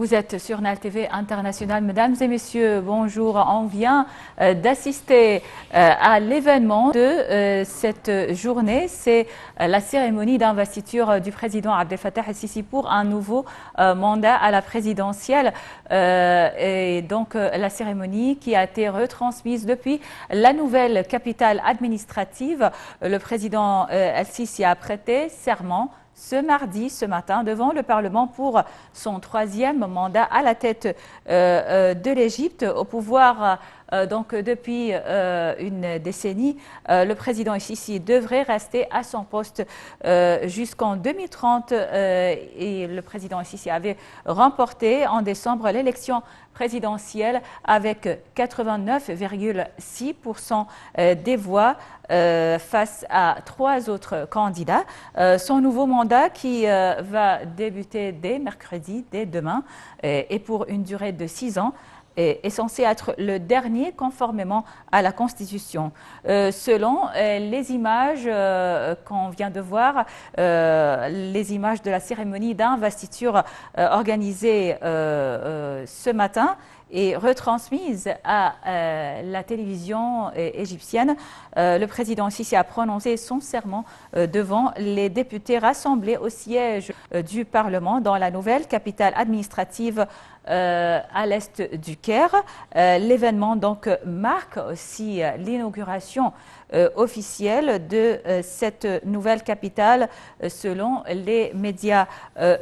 Vous êtes sur NAL TV International. Mesdames et messieurs, bonjour. On vient d'assister à l'événement de cette journée. C'est la cérémonie d'investiture du président Abdel Fattah el-Sisi pour un nouveau mandat à la présidentielle. Et donc la cérémonie qui a été retransmise depuis la nouvelle capitale administrative. Le président el-Sisi a prêté serment ce matin, devant le Parlement pour son troisième mandat à la tête de l'Égypte. Au pouvoir donc depuis une décennie, le président el-Sisi devrait rester à son poste jusqu'en 2030 et le président el-Sisi avait remporté en décembre l'élection présidentielle avec 89,6% des voix face à 3 autres candidats. Son nouveau mandat qui va débuter dès mercredi, dès demain, et pour une durée de 6 ans, est censé être le dernier conformément à la Constitution. Selon les images qu'on vient de voir, les images de la cérémonie d'investiture organisée ce matin et retransmise à la télévision égyptienne, le président el-Sisi a prononcé son serment devant les députés rassemblés au siège du Parlement dans la nouvelle capitale administrative à l'est du Caire. L'événement donc marque aussi l'inauguration officielle de cette nouvelle capitale selon les médias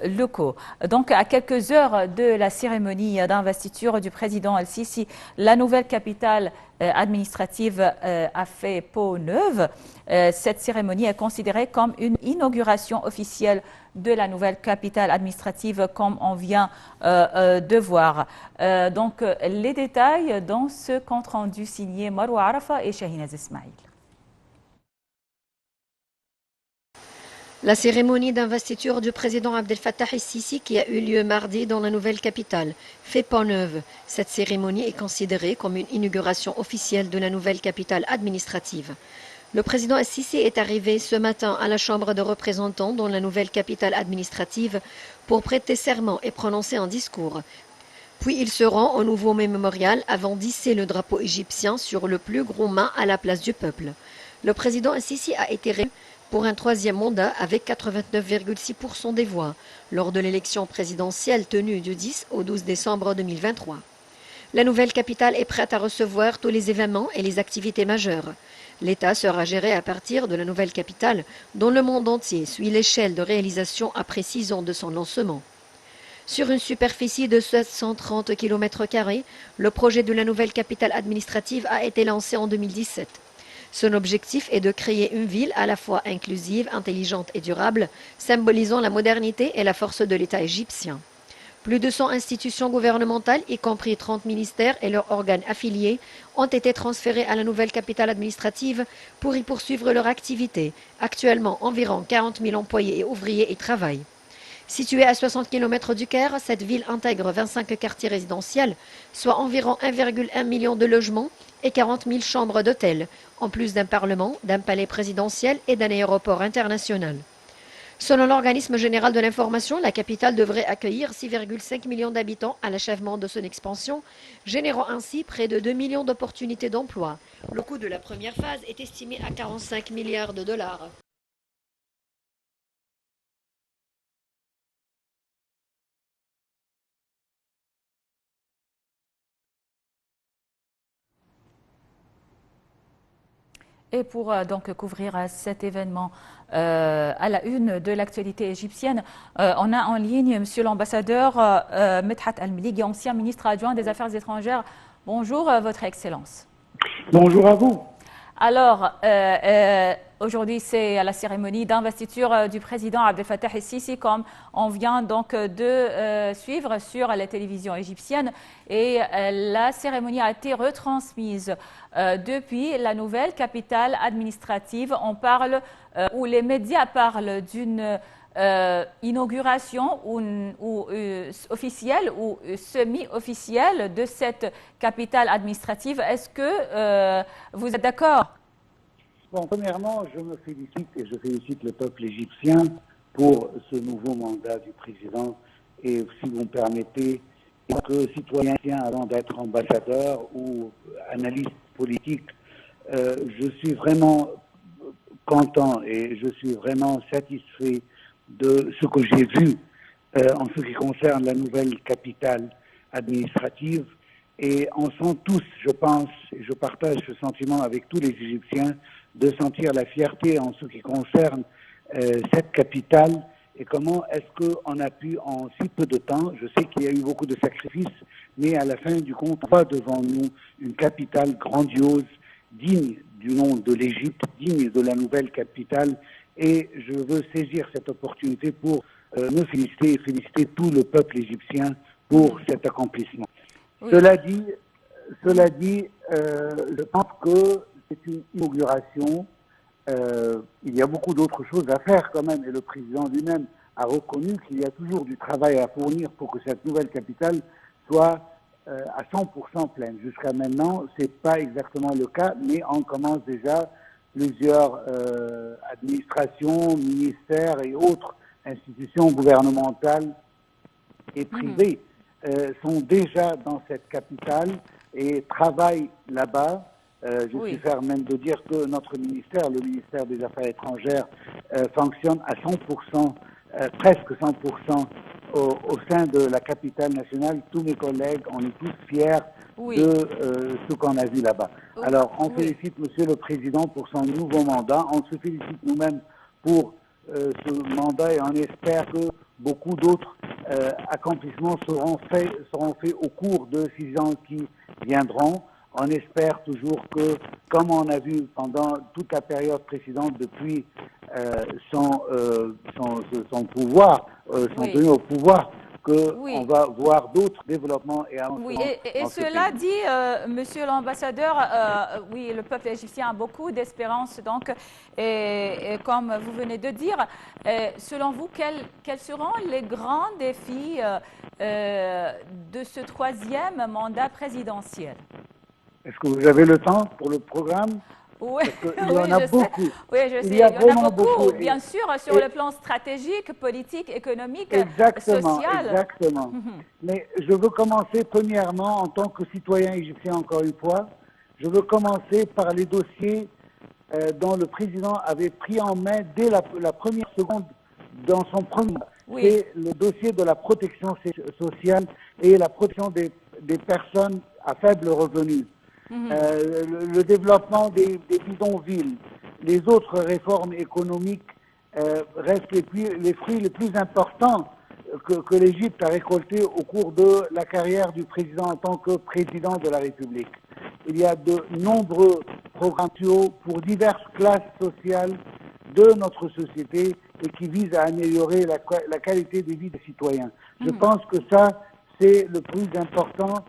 locaux. Donc à quelques heures de la cérémonie d'investiture du président el-Sisi, la nouvelle capitale administrative a fait peau neuve. Cette cérémonie est considérée comme une inauguration officielle de la nouvelle capitale administrative, comme on vient de voir. Donc les détails dans ce compte-rendu signé Marwa Arafa et Shahinaz Ismail. La cérémonie d'investiture du président Abdel Fattah el-Sisi qui a eu lieu mardi dans la nouvelle capitale fait peau neuve. Cette cérémonie est considérée comme une inauguration officielle de la nouvelle capitale administrative. Le président el-Sisi est arrivé ce matin à la Chambre de représentants dans la nouvelle capitale administrative pour prêter serment et prononcer un discours. Puis il se rend au nouveau mémorial avant d'hisser le drapeau égyptien sur le plus gros mât à la place du peuple. Le président el-Sisi a été réélu pour un troisième mandat avec 89,6% des voix lors de l'élection présidentielle tenue du 10 au 12 décembre 2023. La nouvelle capitale est prête à recevoir tous les événements et les activités majeures. L'État sera géré à partir de la nouvelle capitale, dont le monde entier suit l'échelle de réalisation après 6 ans de son lancement. Sur une superficie de 730 km², le projet de la nouvelle capitale administrative a été lancé en 2017. Son objectif est de créer une ville à la fois inclusive, intelligente et durable, symbolisant la modernité et la force de l'État égyptien. Plus de 100 institutions gouvernementales, y compris 30 ministères et leurs organes affiliés, ont été transférés à la nouvelle capitale administrative pour y poursuivre leur activité. Actuellement, environ 40 000 employés et ouvriers y travaillent. Située à 60 km du Caire, cette ville intègre 25 quartiers résidentiels, soit environ 1,1 million de logements et 40 000 chambres d'hôtel, en plus d'un parlement, d'un palais présidentiel et d'un aéroport international. Selon l'Organisme général de l'information, la capitale devrait accueillir 6,5 millions d'habitants à l'achèvement de son expansion, générant ainsi près de 2 millions d'opportunités d'emploi. Le coût de la première phase est estimé à 45 milliards de dollars. Et pour donc couvrir cet événement à la une de l'actualité égyptienne, on a en ligne Monsieur l'ambassadeur Medhat Al-Melighi, ancien ministre adjoint des Affaires étrangères. Bonjour, Votre Excellence. Bonjour à vous. Alors, aujourd'hui, c'est la cérémonie d'investiture du président Abdel Fattah el-Sisi, comme on vient donc de suivre sur les télévisions égyptiennes. Et la cérémonie a été retransmise depuis la nouvelle capitale administrative. On parle, ou les médias parlent d'une inauguration officielle ou semi-officielle de cette capitale administrative. Est-ce que vous êtes d'accord? Bon, premièrement, je me félicite et je félicite le peuple égyptien pour ce nouveau mandat du président. Et si vous me permettez, Et en tant que citoyen, avant d'être ambassadeur ou analyste politique, je suis vraiment content et je suis vraiment satisfait de ce que j'ai vu en ce qui concerne la nouvelle capitale administrative. Et on sent tous, je pense, et je partage ce sentiment avec tous les Égyptiens, de sentir la fierté en ce qui concerne cette capitale et comment est-ce qu'on a pu en si peu de temps, je sais qu'il y a eu beaucoup de sacrifices, mais à la fin du compte, on a devant nous une capitale grandiose, digne du nom de l'Égypte, digne de la nouvelle capitale, et je veux saisir cette opportunité pour me féliciter et féliciter tout le peuple égyptien pour cet accomplissement. Oui. Cela dit, je pense que c'est une inauguration. Il y a beaucoup d'autres choses à faire quand même, et le président lui-même a reconnu qu'il y a toujours du travail à fournir pour que cette nouvelle capitale soit à 100% pleine. Jusqu'à maintenant, ce n'est pas exactement le cas, mais on commence déjà plusieurs administrations, ministères et autres institutions gouvernementales et privées sont déjà dans cette capitale et travaillent là-bas. Je suis fier même de dire que notre ministère, le ministère des Affaires étrangères, fonctionne à 100%, presque 100% au sein de la capitale nationale. Tous mes collègues, on est tous fiers de ce qu'on a vu là-bas. Alors, on félicite Monsieur le Président pour son nouveau mandat. On se félicite nous-mêmes pour ce mandat et on espère que beaucoup d'autres accomplissements seront faits au cours de 6 ans qui viendront. On espère toujours que, comme on a vu pendant toute la période précédente depuis son pouvoir, son tenue au pouvoir, qu'on va voir d'autres développements et avancements. Oui, et cela dit, monsieur l'ambassadeur, oui, le peuple égyptien a beaucoup d'espérance. Donc, et comme vous venez de dire, selon vous, quels seront les grands défis de ce 3e mandat présidentiel? Est-ce que vous avez le temps pour le programme? Oui, il y en a beaucoup. Oui, je sais. Il y en a beaucoup, bien sûr, sur le plan stratégique, politique, économique, social. Exactement. Mais je veux commencer premièrement, en tant que citoyen égyptien, encore une fois, je veux commencer par les dossiers dont le président avait pris en main dès la première seconde dans son premier. C'est le dossier de la protection sociale et la protection des personnes à faible revenu. Le développement des bidonvilles, les autres réformes économiques restent les fruits les plus importants que l'Égypte a récoltés au cours de la carrière du président en tant que président de la République. Il y a de nombreux programmes pour diverses classes sociales de notre société et qui visent à améliorer la qualité de vie des citoyens. Je pense que ça, c'est le plus important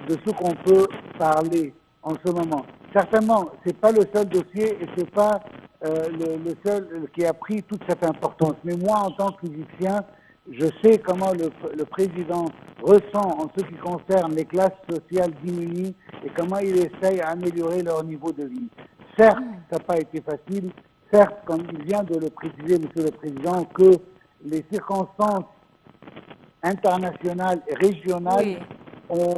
de ce qu'on peut parler en ce moment. Certainement, ce n'est pas le seul dossier et ce n'est pas le seul qui a pris toute cette importance. Mais moi, en tant qu'Égyptien, je sais comment le président ressent en ce qui concerne les classes sociales diminuées et comment il essaye à améliorer leur niveau de vie. Certes, ça n'a pas été facile. Certes, comme il vient de le préciser, Monsieur le Président, que les circonstances internationales et régionales ont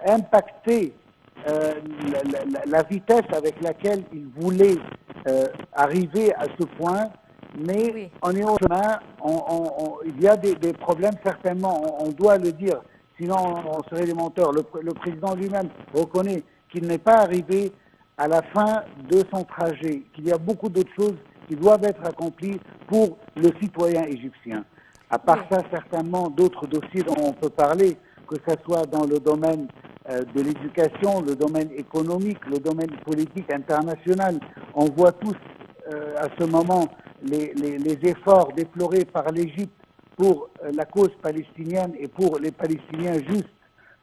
impacté la vitesse avec laquelle il voulait arriver à ce point, mais on est au chemin, il y a des problèmes certainement, on doit le dire, sinon on serait des menteurs. Le président lui-même reconnaît qu'il n'est pas arrivé à la fin de son trajet, qu'il y a beaucoup d'autres choses qui doivent être accomplies pour le citoyen égyptien. À part ça, certainement d'autres dossiers dont on peut parler, que ce soit dans le domaine de l'éducation, le domaine économique, le domaine politique international. On voit tous à ce moment les efforts déplorés par l'Égypte pour la cause palestinienne et pour les Palestiniens justes,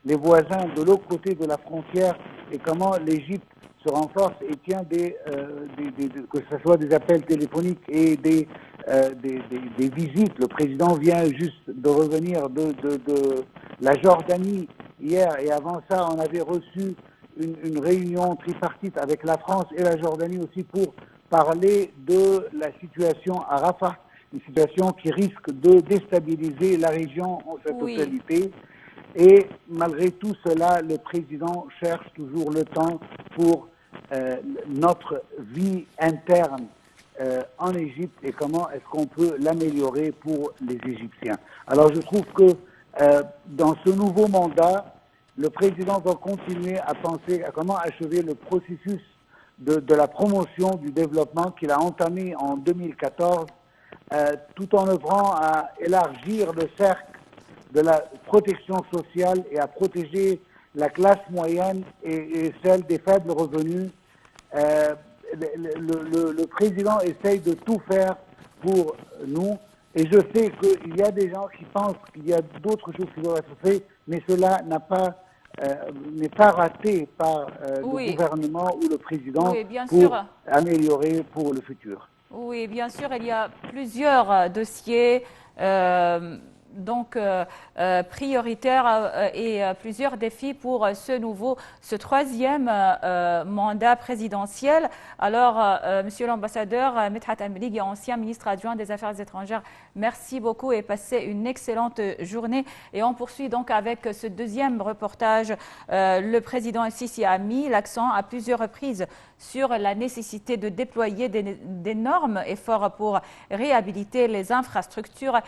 les voisins de l'autre côté de la frontière, et comment l'Égypte se renforce et tient que ce soit des appels téléphoniques et des visites. Le président vient juste de revenir de la Jordanie hier, et avant ça, on avait reçu une réunion tripartite avec la France et la Jordanie aussi pour parler de la situation à Rafah, une situation qui risque de déstabiliser la région en sa totalité. Et malgré tout cela, le président cherche toujours le temps pour notre vie interne en Égypte et comment est-ce qu'on peut l'améliorer pour les Égyptiens. Alors je trouve que dans ce nouveau mandat, le président doit continuer à penser à comment achever le processus de la promotion du développement qu'il a entamé en 2014, tout en œuvrant à élargir le cercle de la protection sociale et à protéger la classe moyenne et celle des faibles revenus. Le président essaye de tout faire pour nous et je sais qu'il y a des gens qui pensent qu'il y a d'autres choses qui doivent être faites, mais cela n'est pas raté par le gouvernement ou le président pour améliorer pour le futur. Oui, bien sûr, il y a plusieurs dossiers prioritaires et plusieurs défis pour ce troisième mandat présidentiel. Alors, Monsieur l'ambassadeur Medhat Amrig, ancien ministre adjoint des Affaires étrangères, merci beaucoup et passez une excellente journée. Et on poursuit donc avec ce deuxième reportage. Le président Sisi a mis l'accent à plusieurs reprises sur la nécessité de déployer d'énormes efforts pour réhabiliter les infrastructures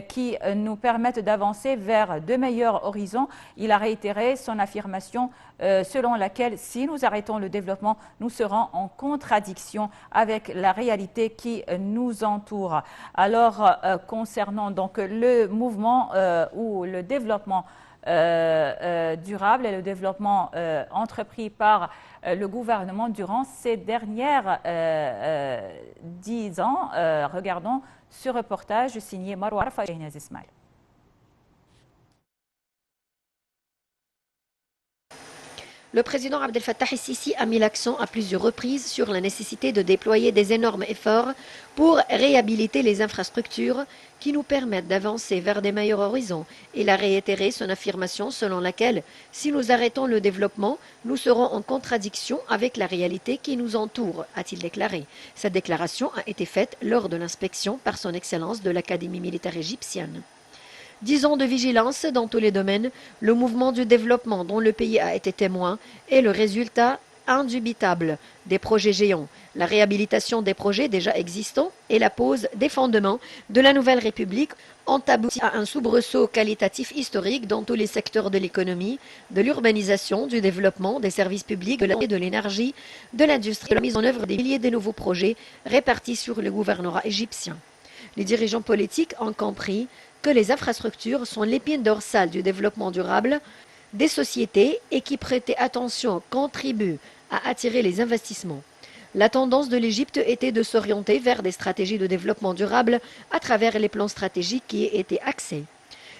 qui nous permettent d'avancer vers de meilleurs horizons. Il a réitéré son affirmation selon laquelle si nous arrêtons le développement, nous serons en contradiction avec la réalité qui nous entoure. Alors, concernant donc le mouvement ou le développement durable et le développement entrepris par le gouvernement durant ces dernières 10 ans. Regardons ce reportage signé Marwa Arfa et Inès Ismail. Le président Abdel Fattah el-Sisi a mis l'accent à plusieurs reprises sur la nécessité de déployer des énormes efforts pour réhabiliter les infrastructures qui nous permettent d'avancer vers des meilleurs horizons. Il a réitéré son affirmation selon laquelle, si nous arrêtons le développement, nous serons en contradiction avec la réalité qui nous entoure, a-t-il déclaré. Cette déclaration a été faite lors de l'inspection par son Excellence de l'Académie militaire égyptienne. 10 ans de vigilance dans tous les domaines, le mouvement du développement dont le pays a été témoin est le résultat indubitable des projets géants, la réhabilitation des projets déjà existants et la pose des fondements de la nouvelle République ont abouti à un soubresaut qualitatif historique dans tous les secteurs de l'économie, de l'urbanisation, du développement, des services publics, de l'énergie, de l'industrie, de la mise en œuvre des milliers de nouveaux projets répartis sur le gouvernorat égyptien. Les dirigeants politiques ont compris que les infrastructures sont l'épine dorsale du développement durable des sociétés et qui prêter attention contribuent à attirer les investissements. La tendance de l'Égypte était de s'orienter vers des stratégies de développement durable à travers les plans stratégiques qui y étaient axés.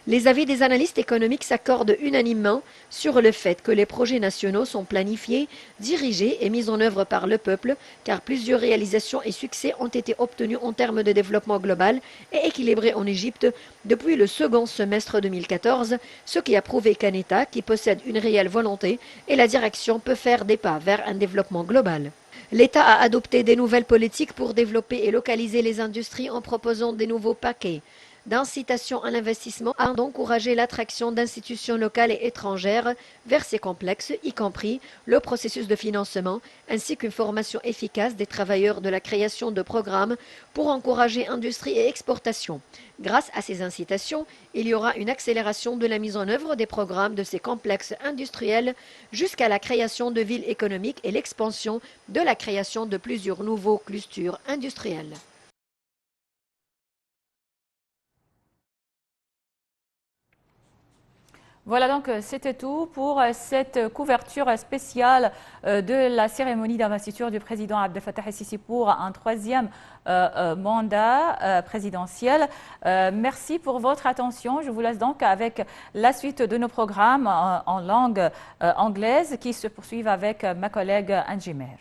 Les avis des analystes économiques s'accordent unanimement sur le fait que les projets nationaux sont planifiés, dirigés et mis en œuvre par le peuple, car plusieurs réalisations et succès ont été obtenus en termes de développement global et équilibré en Égypte depuis le second semestre 2014, ce qui a prouvé qu'un État qui possède une réelle volonté et la direction peut faire des pas vers un développement global. L'État a adopté des nouvelles politiques pour développer et localiser les industries en proposant des nouveaux paquets d'incitation à l'investissement afin d'encourager l'attraction d'institutions locales et étrangères vers ces complexes, y compris le processus de financement, ainsi qu'une formation efficace des travailleurs de la création de programmes pour encourager industrie et exportation. Grâce à ces incitations, il y aura une accélération de la mise en œuvre des programmes de ces complexes industriels jusqu'à la création de villes économiques et l'expansion de la création de plusieurs nouveaux clusters industriels. Voilà donc c'était tout pour cette couverture spéciale de la cérémonie d'investiture du président Abdel Fattah el-Sisi pour un troisième mandat présidentiel. Merci pour votre attention. Je vous laisse donc avec la suite de nos programmes en langue anglaise qui se poursuivent avec ma collègue Angie Mer.